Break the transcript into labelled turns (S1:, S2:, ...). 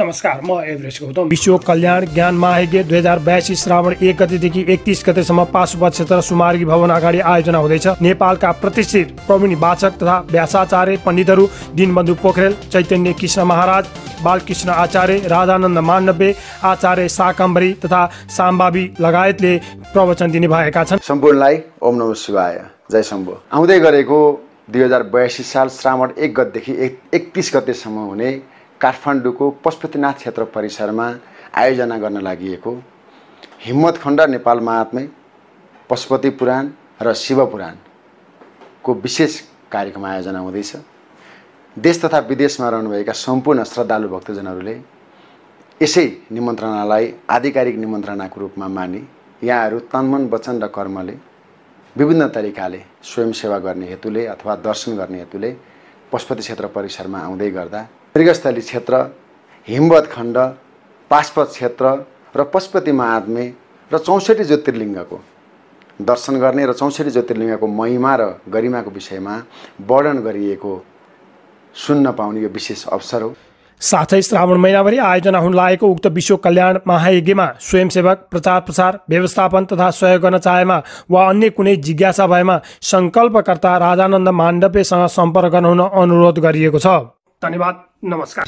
S1: नमस्कार, म एभरेस्ट गौतम। विश्व कल्याण ज्ञान महायज्ञ 2082 श्रावण 1 गतेदेखि 31 गतेसम्म पाशुपत क्षेत्र सुमार्गी भवन अगाडि आयोजना हुँदैछ। नेपालका प्रतिष्ठित प्रवीण वाचक तथा व्यासाचार्य पण्डितहरू दीनबन्धु पोखरेल, चैतन्य कृष्ण महाराज, बालकृष्ण आचार्य, राधानन्द माण्डव्य, आचार्य शाकम्भरी तथा साम्बावी लगायतले प्रवचन दिने भएका छन्।
S2: सम्पूर्णलाई ओम नमः शिवाय, जय शम्भो। आउँदै गरेको 2082 साल श्रावण 1 गतेदेखि 31 गतेसम्म हुने काठमाडौँको पशुपतिनाथ क्षेत्र परिसरमा आयोजना गर्न लागि हिम्मतखण्ड नेपाल महात्म्य, पशुपति पुराण र शिव पुराणको विशेष कार्यक्रम आयोजना हुँदैछ। देश तथा विदेशमा रहनुभएका सम्पूर्ण श्रद्धालु भक्तजनहरूले यसै निमन्त्रणालाई आधिकारिक निमन्त्रणाको रूपमा मानि यहाँहरू तनमन वचन र कर्मले विभिन्न तरिकाले स्वयंसेवा गर्ने हेतुले अथवा दर्शन गर्ने हेतुले पशुपति क्षेत्र परिसरमा आउँदै गर्दा मृगस्थली क्षेत्र, हिमवत्खण्ड, पाशुपत क्षेत्र र पशुपति महात्म्य र 64 ज्योतिर्लिङ्गको दर्शन गर्ने र 64 ज्योतिर्लिङ्गको महिमा र गरिमाको विषयमा वर्णन गरिएको सुन्न पाउने यो विशेष अवसर हो।
S1: साथै श्रावण महिनाभरि आयोजना हुन लागेको उक्त विश्व कल्याण महायज्ञमा स्वयंसेवक, प्रचार प्रसार, व्यवस्थापन तथा सहयोग गर्न चाहेमा वा अन्य कुनै जिज्ञासा भएमा सङ्कल्पकर्ता राधानन्द माण्डव्यसँग सम्पर्क गर्नुहुन अनुरोध गरिएको छ। धन्यवाद, नमस्कार।